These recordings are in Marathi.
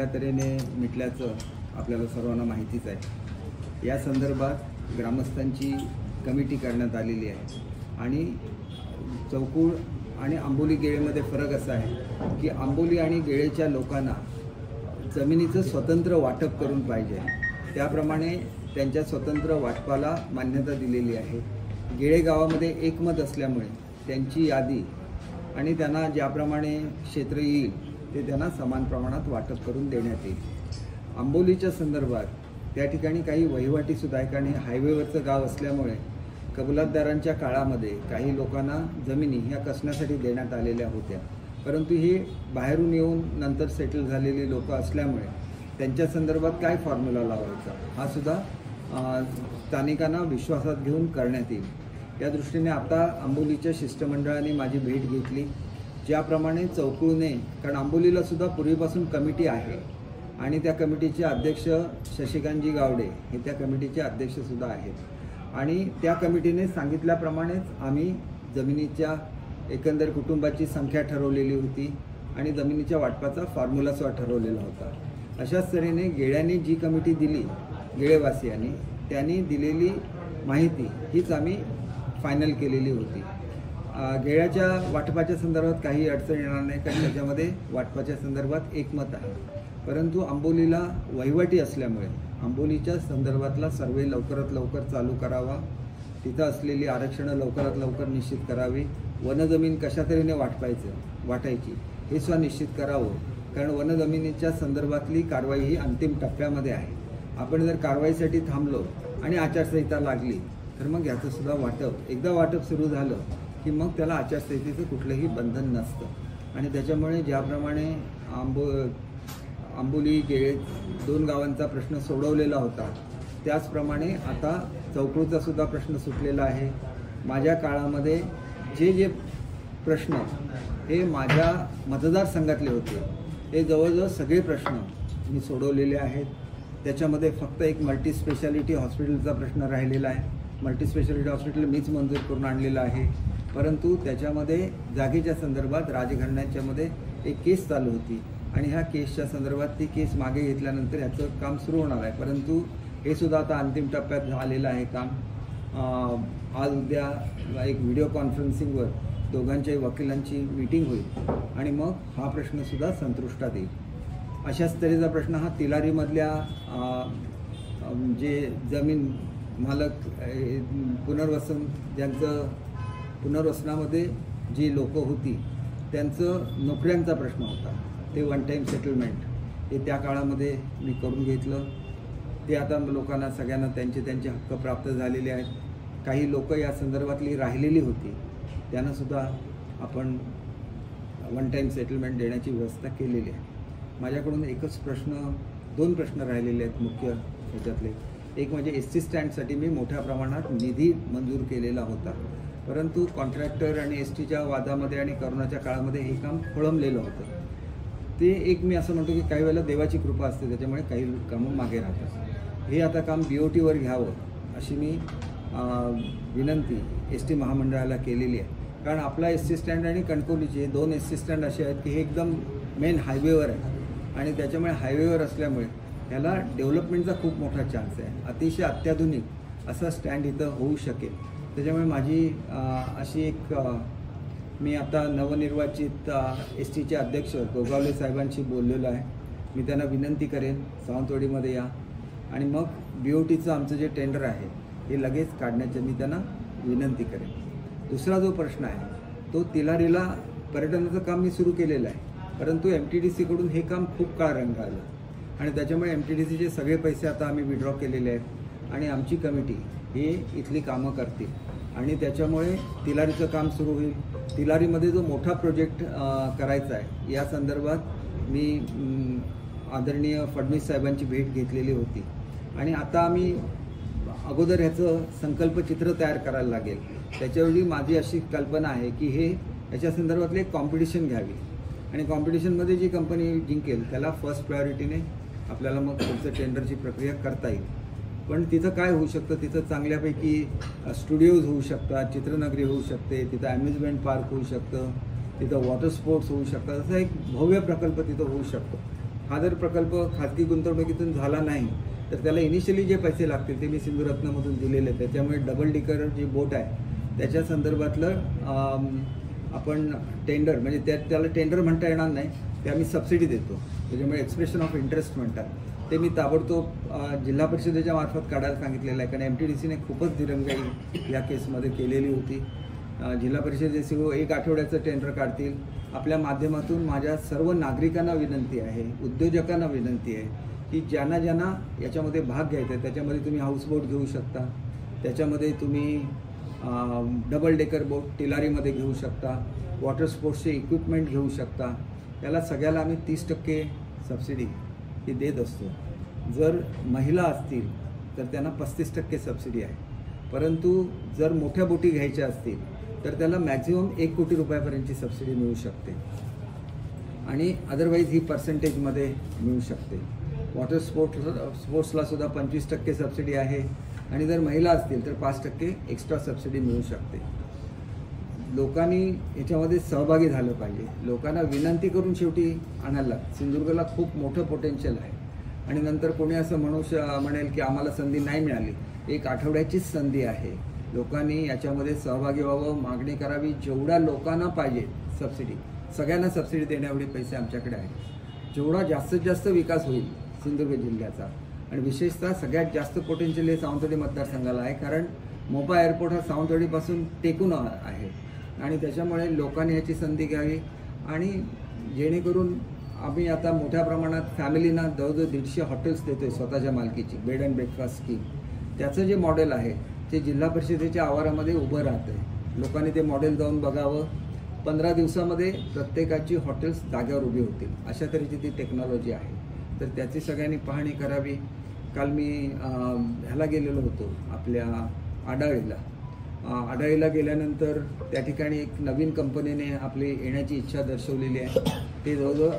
चांगल्या तऱ्हेने मिटल्याचं आपल्याला सर्वांना माहितीच आहे। या संदर्भात ग्रामस्थांची कमिटी करण्यात आलेली आहे आणि चौकुळ आणि आंबोली गेळेमध्ये फरक असा आहे की आंबोली आणि गेळेच्या लोकांना जमिनीचं स्वतंत्र वाटप करून पाहिजे, त्याप्रमाणे त्यांच्या स्वतंत्र वाटपाला मान्यता दिलेली आहे। गेळे गावामध्ये एकमत असल्यामुळे त्यांची यादी आणि त्यांना ज्याप्रमाणे क्षेत्र येईल ते त्यांना समान प्रमाणात वाटप करून देण्यात येईल। आंबोलीच्या संदर्भात त्या ठिकाणी काही वहिवाटीसुद्धा आहे, कारण हे हायवेवरचं गाव असल्यामुळे कबलातदारांच्या काळामध्ये काही लोकांना जमिनी ह्या कसण्यासाठी देण्यात आलेल्या होत्या, परंतु हे बाहेरून येऊन नंतर सेटल झालेली लोक असल्यामुळे त्यांच्या संदर्भात काय फॉर्म्युला लावायचा हा सुद्धा स्थानिकांना विश्वासात घेऊन करण्यात येईल। या दृष्टीने आता आंबोलीच्या शिष्टमंडळाने माझी भेट घेतली, ज्याप्रमाणे चौकुळने, कारण आंबोलीला सुद्धा पूर्वीपासून कमिटी आहे आणि त्या कमिटीचे अध्यक्ष शशिकांतजी गावडे हे त्या कमिटीचे अध्यक्षसुद्धा आहेत आणि त्या कमिटीने सांगितल्याप्रमाणेच आम्ही जमिनीच्या एकंदर कुटुंबाची संख्या ठरवलेली होती आणि जमिनीच्या वाटपाचा फॉर्म्युलासुद्धा ठरवलेला होता। अशाच तऱ्हेने गेळ्यांनी जी कमिटी दिली, गेळेवासियांनी त्यांनी दिलेली माहिती हीच आम्ही फायनल केलेली होती। गेळ्याच्या वाटपाच्या संदर्भात काही अडचण येणार नाही, कारण त्याच्यामध्ये वाटपाच्या संदर्भात एकमत आहे, परंतु आंबोलीला वहिवाटी असल्यामुळे आंबोलीच्या संदर्भातला सर्वे लवकरात लवकर चालू करावा, तिथं असलेली आरक्षणं लवकरात लवकर निश्चित करावी, वनजमीन कशा तऱ्हेने वाटायची हे सुद्धा निश्चित करावं, कारण वनजमिनीच्या संदर्भातली कारवाई ही अंतिम टप्प्यामध्ये आहे। आपण जर कारवाईसाठी थांबलो आणि आचारसंहिता लागली तर मग याचं सुद्धा वाटप, एकदा वाटप सुरू झालं की मग त्याला आचारसंहितेचं कुठलंही बंधन नसतं आणि त्याच्यामुळे ज्याप्रमाणे आंबोली गेळे दोन गावांचा प्रश्न सोडवलेला होता, त्याचप्रमाणे आता चौकुळचा सुद्धा प्रश्न सुटलेला आहे। माझ्या काळामध्ये जे प्रश्न हे माझ्या मतदारसंघातले होते हे जवळजवळ सगळे प्रश्न मी सोडवलेले आहेत। त्याच्यामध्ये फक्त एक मल्टी स्पेशालिटी हॉस्पिटलचा प्रश्न राहिलेला आहे। मल्टी स्पेशालिटी हॉस्पिटल मीच मंजूर करून आणलेलं आहे, परंतु त्याच्यामध्ये जागेच्या संदर्भात राजघराण्याच्यामध्ये एक केस चालू होती आणि ह्या केसच्या संदर्भात ती केस मागे घेतल्यानंतर ह्याचं काम सुरू होणार आहे, परंतु हे सुद्धा आता अंतिम टप्प्यात आलेलं आहे काम। आज उद्या एक व्हिडिओ कॉन्फरन्सिंगवर दोघांच्याही वकिलांची मीटिंग होईल आणि मग हा प्रश्नसुद्धा संतुष्टात येईल। अशाच तऱ्हेचा प्रश्न हा तिलारीमधल्या जे जमीन मालक पुनर्वसन, ज्यांचं पुनर्वसनामध्ये जी लोकं होती त्यांचं नोकऱ्यांचा प्रश्न होता, ते वन टाईम सेटलमेंट हे त्या काळामध्ये मी करून घेतलं। ते आता लोकांना सगळ्यांना त्यांचे हक्क प्राप्त झालेले आहेत। काही लोक या संदर्भातली राहिलेली होती त्यांनासुद्धा आपण वन टाईम सेटलमेंट देण्याची व्यवस्था केलेली आहे। माझ्याकडून दोन प्रश्न राहिलेले आहेत मुख्य ह्याच्यातले। एक म्हणजे एस टी स्टँडसाठी मी मोठ्या प्रमाणात निधी मंजूर केलेला होता, परंतु कॉन्ट्रॅक्टर आणि एस टीच्या वादामध्ये आणि करोनाच्या काळामध्ये हे काम खोळंबलेलं होतं। ते एक मी असं म्हणतो की काही वेळेला देवाची कृपा असते, त्याच्यामुळे काही कामं मागे राहतात। हे आता काम BOTवर घ्यावं अशी मी विनंती एस टी महामंडळाला केलेली आहे, कारण आपला एस टी स्टँड आणि कणकवलीचे दोन एस टी स्टँड असे आहेत की हे एकदम मेन हायवेवर आहे आणि त्याच्यामुळे हायवेवर असल्यामुळे ह्याला डेव्हलपमेंटचा खूप मोठा चान्स आहे। अतिशय अत्याधुनिक असा स्टँड इथं होऊ शकेल, त्याच्यामुळे माझी अशी एक मी आता नवनिर्वाचित एस टीचे अध्यक्ष गोगावले साहेबांशी बोललेलो आहे। मी त्यांना विनंती करेन सावंतवाडीमध्ये या आणि मग BOTचं आमचं जे टेंडर आहे हे लगेच काढण्याची मी त्यांना विनंती करेन। दुसरा जो प्रश्न आहे तो तिलारीला पर्यटनाचं काम मी सुरू केलेलं आहे, परंतु MTDC कडून हे काम खूप काळ रंगाळलं आणि त्याच्यामुळे MTDCचे सगळे पैसे आता आम्ही विड्रॉ केलेले आहेत आणि आमची कमिटी हे इथली कामं करतील आणि त्याच्यामुळे तिलारीचं काम सुरू होईल। तिलारीमध्ये जो मोठा प्रोजेक्ट करायचा आहे या संदर्भात मी आदरणीय फडणवीस साहेबांची भेट घेतलेली होती आणि आता आम्ही अगोदर ह्याचं संकल्पचित्र तयार करायला लागेल। त्याच्यावेळी माझी अशी कल्पना आहे की याच्या संदर्भातले एक कॉम्पिटिशन घ्यावी आणि कॉम्पिटिशनमध्ये जी कंपनी जिंकेल त्याला फर्स्ट प्रायोरिटीने आपल्याला मग पुढचं टेंडरची प्रक्रिया करता येईल। पण तिथं काय होऊ शकतं, तिथं चांगल्यापैकी स्टुडिओज होऊ शकतात, चित्रनगरी होऊ शकते, तिथं अम्युजमेंट पार्क होऊ शकतं, तिथं वॉटर स्पोर्ट्स होऊ शकतात, असा एक भव्य प्रकल्प तिथं होऊ शकतो। हा जर प्रकल्प खाजगी गुंतवणुकीतून झाला नाही तर त्याला इनिशियली जे पैसे लागतील ते मी सिंधुरत्नमधून दिलेले आहेत. त्याच्यामुळे डबल डिकर जी बोट आहे त्याच्या संदर्भातलं आपण टेंडर म्हणजे त्याला टेंडर म्हणता येणार नाही, ते आम्ही सबसिडी देतो. त्याच्यामुळे एक्सप्रेशन ऑफ इंटरेस्ट म्हणतात ते मी ताबडतोब जिल्हा परिषदेच्या मार्फत काढायला सांगितलेलं आहे. कारण MTDCने खूपच दिरंगाई या केसमध्ये केलेली होती. जिल्हा परिषदेचे CEO 1 आठवड्याचं टेंडर काढतील. आपल्या माध्यमातून माझ्या सर्व नागरिकांना विनंती आहे, उद्योजकांना विनंती आहे की ज्यांना याच्यामध्ये भाग घ्यायचा आहे त्याच्यामध्ये तुम्ही हाऊसबोट घेऊ शकता, त्याच्यामध्ये तुम्ही डबल डेकर बोट टिलारीमध्ये घेऊ शकता, वॉटर स्पोर्ट्सचे इक्विपमेंट घेऊ शकता. याला सगळ्याला आम्ही 30% सबसिडी ही देत असतो. जर महिला असतील तर त्यांना 35% सबसिडी आहे. परंतु जर मोठ्या बोटी घ्यायच्या असतील तर त्याला मॅक्झिमम 1 कोटी रुपयापर्यंतची सबसिडी मिळू शकते आणि अदरवाईज ही पर्सेंटेजमध्ये मिळू शकते. वॉटर स्पोर्ट्सला सुद्धा 25% सबसिडी आहे आणि जर महिला असतील तर 5% एक्स्ट्रा सबसिडी मिळू शकते. लोकांनी याच्यामध्ये सहभागी झालं पाहिजे. लोकांना विनंती करून शेवटी आणायला लागतं. सिंधुदुर्गला खूप मोठं पोटेन्शियल आहे आणि नंतर कोणी असं म्हणेल की आम्हाला संधी नाही मिळाली. 1 आठवड्याचीच संधी आहे. लोकांनी याच्यामध्ये सहभागी व्हावं, मागणी करावी. जेवढ्या लोकांना पाहिजे सबसिडी, सगळ्यांना सबसिडी देण्याएवढे पैसे आमच्याकडे आहेत. जेवढा जास्तीत जास्त विकास होईल सिंधुदुर्ग जिल्ह्याचा आणि विशेषतः सगळ्यात जास्त पोटेन्शियल हे सावंतवाडी मतदारसंघाला आहे. कारण मोपा एअरपोर्ट हा सावंतवाडीपासून टेकून आहे आणि त्याच्यामुळे लोकांनी याची संधी घ्यावी आणि जेणेकरून आम्ही आता मोठ्या प्रमाणात फॅमिलीना जवळजवळ 150 हॉटेल्स देतो आहे स्वतःच्या मालकीची बेड अँड ब्रेकफास्ट स्कीम. त्याचं जे मॉडेल आहे ते जिल्हा परिषदेच्या आवारामध्ये उभं राहतं आहे. लोकांनी ते मॉडेल जाऊन बघावं. 15 दिवसामध्ये प्रत्येकाची हॉटेल्स जाग्यावर उभी होतील अशा तऱ्हेची ती टेक्नॉलॉजी आहे. तर त्याची सगळ्यांनी पाहणी करावी. काल मी ह्याला गेलेलो होतो आपल्या आडाळीला गेल्यानंतर त्या ठिकाणी एक नवीन कंपनीने आपली येण्याची इच्छा दर्शवलेली आहे. ते जवळजवळ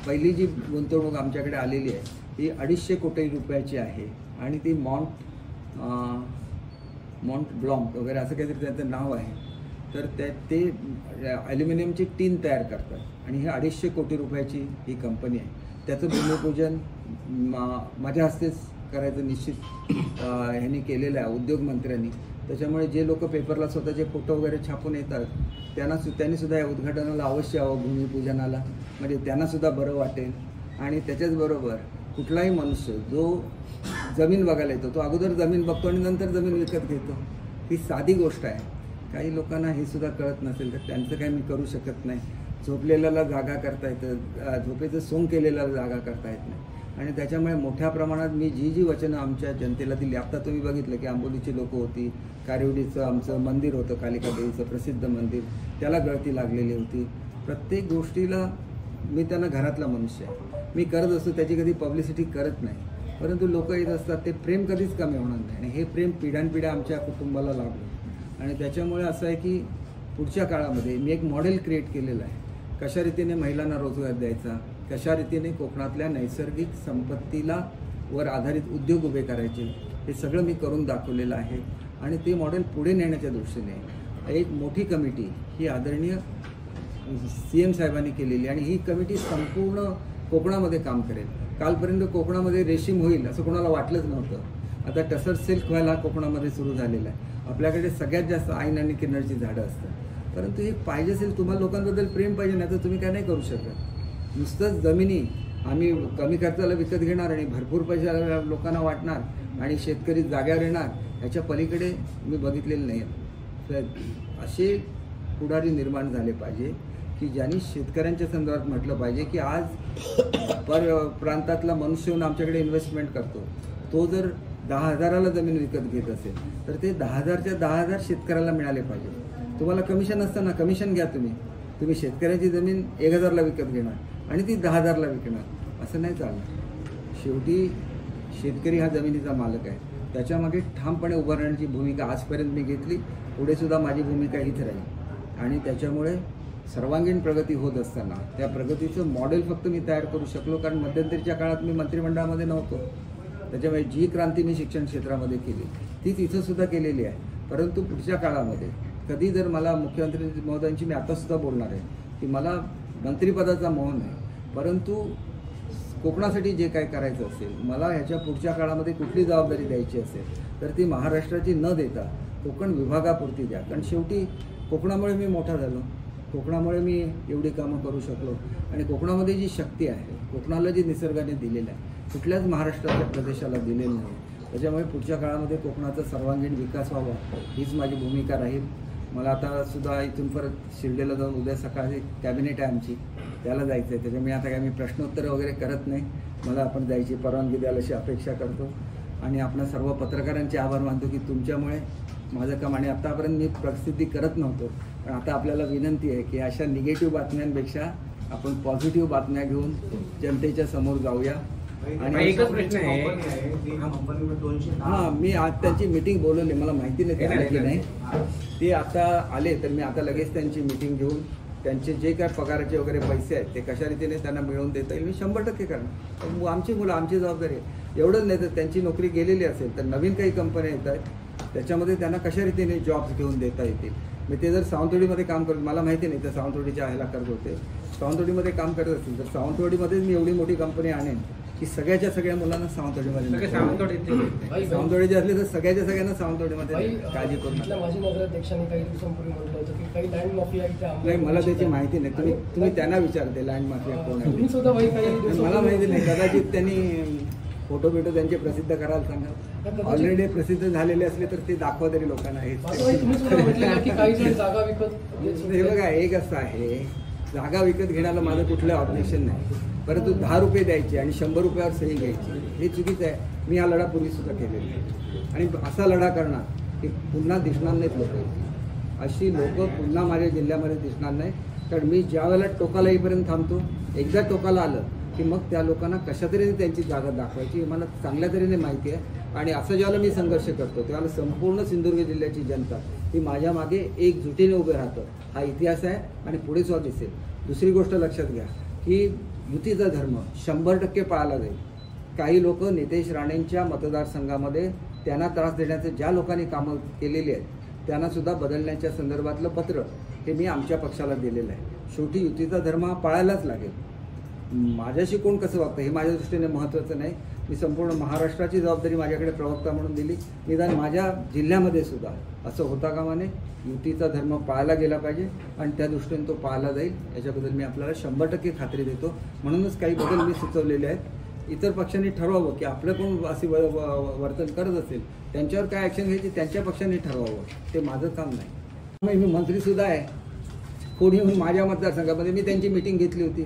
पहिली जी गुंतवणूक आमच्याकडे आलेली आहे ही 250 कोटी रुपयाची आहे आणि ती माउंट ब्लॉन्क वगैरे असं काहीतरी त्याचं नाव आहे. तर ते ॲल्युमिनियमची टीन तयार करतात आणि ही 250 कोटी रुपयाची ही कंपनी आहे. त्याचं भूमिपूजन माझ्या हस्तेच करायचं निश्चित ह्यांनी केलेलं आहे उद्योगमंत्र्यांनी. त्याच्यामुळे जे लोक पेपरला स्वतःचे फोटो वगैरे छापून येतात त्यांनीसुद्धा या उद्घाटनाला अवश्य यावं, भूमिपूजनाला. म्हणजे त्यांनासुद्धा बरं वाटेल. आणि त्याच्याचबरोबर कुठलाही मनुष्य जो जमीन बघायला येतो तो अगोदर जमीन बघतो आणि नंतर जमीन विकत घेतो. ही साधी गोष्ट आहे. काही लोकांना हे सुद्धा कळत नसेल तर त्यांचं काही मी करू शकत नाही. झोपलेल्याला जागा करता येतं, झोपेचं सोंग केलेल्याला जागा करता येत नाही. आणि त्याच्यामुळे मोठ्या प्रमाणात मी जी वचनं आमच्या जनतेला दिली. आता तुम्ही बघितलं की आंबोलीची लोकं होती, कारिवडीचं आमचं मंदिर होतं, कालिका देवीचं प्रसिद्ध मंदिर, त्याला गळती लागलेली होती. प्रत्येक गोष्टीला मी त्यांना घरातला मनुष्य आहे, मी करत असतो, त्याची कधी पब्लिसिटी करत नाही. परंतु लोक येत असतात, ते प्रेम कधीच कमी होणार नाही आणि हे प्रेम पिढ्यानपिढ्या आमच्या कुटुंबाला लाभलं. आणि त्याच्यामुळे असं आहे की पुढच्या काळामध्ये मी एक मॉडेल क्रिएट केलेलं आहे. कशा रीतीने महिलांना रोजगार द्यायचा, कशा रीतीने कोकणातल्या नैसर्गिक संपत्तीला वर आधारित उद्योग उभे करायचे, हे सगळं मी करून दाखवलेलं आहे. आणि ते मॉडेल पुढे नेण्याच्या दृष्टीने एक मोठी कमिटी ही आदरणीय CM साहेबांनी केलेली आणि ही कमिटी संपूर्ण कोकणामध्ये काम करेल. कालपर्यंत कोकणामध्ये रेशीम होईल असं कोणाला वाटलंच नव्हतं. आता टसर सिल्क व्हायला कोकणामध्ये सुरू झालेलं आहे. आपल्याकडे सगळ्यात जास्त ऐन आणि किन्नरची झाडं असतात. परंतु हे पाहिजे असेल, तुम्हाला लोकांबद्दल प्रेम पाहिजे, नाही तर तुम्ही काय नाही करू शकत. नुसतंच जमिनी आम्ही कमी खर्चाला विकत घेणार आणि भरपूर पैसा लोकांना वाटणार आणि शेतकरी जाग्यावर येणार, याच्या पलीकडे मी बघितलेलं नाही. तर असे पुढारी निर्माण झाले पाहिजे की ज्यांनी शेतकऱ्यांच्या संदर्भात म्हटलं पाहिजे की आज प्रांतातला मनुष्य येऊन आमच्याकडे इन्व्हेस्टमेंट करतो, तो जर 10,000ला जमीन विकत घेत असेल तर ते 10,000च्या 10,000 शेतकऱ्याला मिळाले पाहिजे. तुम्हाला कमिशन असताना कमिशन घ्या, तुम्ही शेतकऱ्याची जमीन 1,000ला विकत घेणार आणि ती 10,000ला विकणार, असं नाही चालणार. शेवटी शेतकरी हा जमिनीचा मालक आहे. त्याच्यामागे ठामपणे उभं राहण्याची भूमिका आजपर्यंत मी घेतली, पुढे सुद्धा माझी भूमिका हीच राहील. आणि त्याच्यामुळे सर्वांगीण प्रगती होत असताना त्या प्रगतीचं मॉडेल फक्त मी तयार करू शकलो कारण मध्यंतरीच्या काळात मी मंत्रिमंडळामध्ये नव्हतो. त्याच्यामुळे जी क्रांती मी शिक्षण क्षेत्रामध्ये केली ती तिथं सुद्धा केलेली आहे. परंतु पुढच्या काळामध्ये कधी जर मला मुख्यमंत्री महोदयांची मी आतासुद्धा बोलणार आहे की मला मंत्रिपदाचा मोह नाही, परंतु कोकणासाठी जे काय करायचं असेल, मला ह्याच्या पुढच्या काळामध्ये कुठली जबाबदारी द्यायची असेल तर ती महाराष्ट्राची न देता कोकण विभागापुरती द्या. कारण शेवटी कोकणामुळे मी मोठा झालो, कोकणामुळे मी एवढी कामं करू शकलो आणि कोकणामध्ये जी शक्ती आहे, कोकणाला जी निसर्गाने दिलेलं आहे, कुठल्याच महाराष्ट्राच्या प्रदेशाला दिलेलं नाही. त्याच्यामुळे पुढच्या काळामध्ये कोकणाचा सर्वांगीण विकास व्हावा हीच माझी भूमिका राहील. मला आता सुद्धा इथून परत शिर्डीला जाऊन उद्या सकाळी कॅबिनेट आहे आमची, त्याला जायचं आहे. त्याच्यामुळे आता काय मी प्रश्नोत्तरं वगैरे करत नाही, मला आपण जायची परवानगी द्याल अशी अपेक्षा करतो. आणि आपल्या सर्व पत्रकारांचे आभार मानतो की तुमच्यामुळे माझं काम, आणि आत्तापर्यंत मी प्रसिद्धी करत नव्हतो, पण आता आपल्याला विनंती आहे की अशा निगेटिव्ह बातम्यांपेक्षा आपण पॉझिटिव्ह बातम्या घेऊन जनतेच्या समोर जाऊया. आणि एकच प्रश्न आहे, हां, मी आज त्यांची मीटिंग बोलवली, मला माहिती नाही ते आले की नाही. ते आता आले तर मी आता लगेच त्यांची मीटिंग घेऊन त्यांचे जे काय पगाराचे वगैरे पैसे आहेत ते कशा रीतीने त्यांना मिळवून देता येईल मी 100% करणार. आमची मुलं, आमची जबाबदारी आहे. एवढंच नाही तर त्यांची नोकरी गेलेली असेल तर नवीन काही कंपन्या येत आहेत, त्याच्यामध्ये त्यांना कशा रीतीने जॉब्स घेऊन देता येतील. मी ते जर सावंतवाडीमध्ये काम करत, मला माहिती नाही तर सावंतवाडीच्या ह्याला करत होते, सावंतवाडीमध्ये काम करत असतील तर सावंतवाडीमध्येच मी एवढी मोठी कंपनी आणेन की सगळ्याच्या सगळ्या मुलांना सावंतवाडीमध्ये, सावंतवाडीचे असले तर सगळ्याच्या सगळ्यांना सावंतवाडीमध्ये काळजी करू नका. माजी नगराध्यक्षांनी काही दिवसांपूर्वी म्हटलं होतं की काही लँड माफिया नाही, मला त्याची माहिती नाही. तुम्ही त्यांना विचारते लँड माफिया कोण आहे. तुम्ही सुद्धा काही मला माहिती नाही, कदाचित त्यांनी फोटो बिटो त्यांचे प्रसिद्ध करायला सांगा. ऑलरेडी प्रसिद्ध झालेले असले तर ते दाखवा तरी लोकांना. हे बघा, एक असं आहे, जागा विकत घेण्याला माझं कुठलं ऑब्जेक्शन नाही, परंतु 10 रुपये द्यायचे आणि 100 रुपयावर सही घ्यायची हे चुकीचं आहे. मी हा लढा पूर्वीसुद्धा केलेला आहे आणि असा लढा करणार की पुन्हा दिसणार नाहीत लोक, अशी लोक पुन्हा माझ्या जिल्ह्यामध्ये दिसणार नाही. कारण मी ज्या वेळेला टोकाला येईपर्यंत थांबतो, एकदा टोकाला आलं की मग त्या लोकांना कशा तऱ्हेने त्यांची जागा दाखवायची मला चांगल्या तऱ्हेने माहिती आहे. आणि असं ज्यावेळेला मी संघर्ष करतो त्यावेळेला संपूर्ण सिंधुदुर्ग जिल्ह्याची जनता ही माझ्या मागे एकजुटीने उभे राहतं. हा इतिहास आहे आणि पुढे सुद्धा दिसेल. दुसरी गोष्ट लक्षात घ्या की युतीचा धर्म 100% पाळला जाईल. काही लोक नितेश राणेंच्या मतदारसंघामध्ये त्यांना त्रास देण्याचे ज्या लोकांनी कामं केलेली आहेत त्यांना सुद्धा बदलण्याच्या संदर्भातलं पत्र हे मी आमच्या पक्षाला दिलेलं आहे. शेवटी युतीचा धर्म हा पाळायलाच लागेल. माझ्याशी कोण कसं वागतं हे माझ्या दृष्टीने महत्त्वाचं नाही. मी संपूर्ण महाराष्ट्राची जबाबदारी माझ्याकडे प्रवक्ता म्हणून दिली. निदान माझ्या जिल्ह्यामध्ये सुद्धा असं होता कामा नये. युतीचा धर्म पाळला गेला पाहिजे आणि त्या दृष्टीने तो पाळला जाईल याच्याबद्दल मी आपल्याला 100% खात्री देतो. म्हणूनच काही बदल मी सुचवलेले आहेत. इतर पक्षांनी ठरवावं की आपलं कोण असे वर्तन करत असेल त्यांच्यावर काय ॲक्शन घ्यायची त्यांच्या पक्षांनी ठरवावं, ते माझं काम नाही. मी मंत्रीसुद्धा आहे. कोणी येऊन माझ्या मतदारसंघामध्ये मी त्यांची मीटिंग घेतली होती,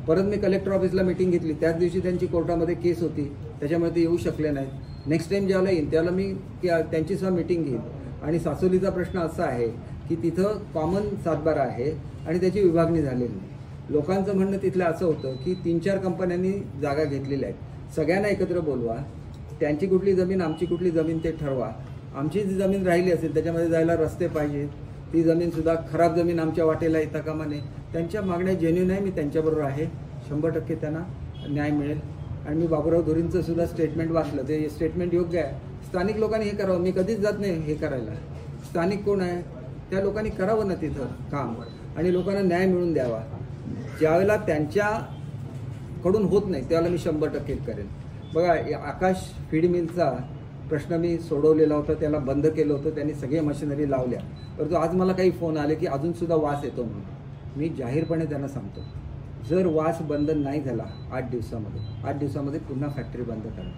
परत मी कलेक्टर ऑफिसला मीटिंग घेतली, त्याच दिवशी त्यांची कोर्टामध्ये केस होती त्याच्यामुळे ते येऊ शकले नाहीत. नेक्स्ट टाईम ज्यावेळेला येईल त्यावेळेला मी त्यांची सुद्धा मीटिंग घेईन. आणि सासोलीचा प्रश्न असा आहे की तिथं कॉमन सातबारा आहे आणि त्याची विभागणी झालेली नाही. लोकांचं म्हणणं तिथलं असं होतं की 3-4 कंपन्यांनी जागा घेतलेल्या आहेत, सगळ्यांना एकत्र बोलवा, त्यांची कुठली जमीन आमची कुठली जमीन ते ठरवा. आमची जी जमीन राहिली असेल त्याच्यामध्ये जायला रस्ते पाहिजे, ती जमीनसुद्धा खराब जमीन आमच्या वाटेला येता कामा नये. त्यांच्या मागण्या जेन्युइन आहे, मी त्यांच्याबरोबर आहे. 100% त्यांना न्याय मिळेल. आणि मी बाबूराव धोरींचं सुद्धा स्टेटमेंट वाचलं, ते स्टेटमेंट योग्य आहे. स्थानिक लोकांनी हे करावं, मी कधीच जात नाही हे करायला. स्थानिक कोण आहे त्या लोकांनी करावं ना तिथं काम आणि लोकांना न्याय मिळवून द्यावा. ज्यावेळेला त्यांच्याकडून होत नाही त्यावेळेला मी 100% करेन. बघा, आकाश फीड मिलचा प्रश्न मी सोडवलेला होता, त्याला बंद केलं होतं, त्यांनी सगळे मशिनरी लावल्या. परंतु आज मला काही फोन आले की अजूनसुद्धा वास येतो म्हणून. मी जाहीरपणे त्यांना सांगतो, जर वास बंद नाही झाला 8 दिवसामध्ये पुन्हा फॅक्टरी बंद करा.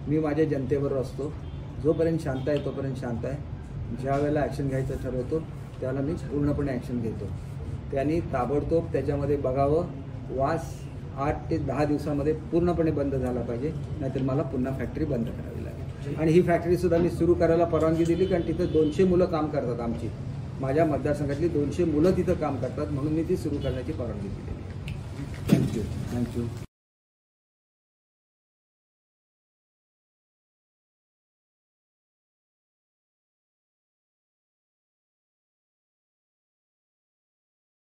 मी माझ्या जनतेबरोबर असतो, जोपर्यंत शांत आहे तोपर्यंत शांत आहे. ज्या वेळेला ॲक्शन घ्यायचं ठरवतो त्याला मी पूर्णपणे ॲक्शन घेतो. त्यांनी ताबडतोब त्याच्यामध्ये बघावं, वास 8 ते 10 दिवसामध्ये पूर्णपणे बंद झाला पाहिजे, नाहीतर मला पुन्हा फॅक्टरी बंद करावी लागेल. आणि ही फॅक्टरीसुद्धा मी सुरू करायला परवानगी दिली, कारण तिथं 200 मुलं काम करतात. आमची माझ्या मतदारसंघातली 200 मुलं तिथं काम करतात, म्हणून मी ती सुरू करण्याची परवानगी दिलेली. थँक्यू.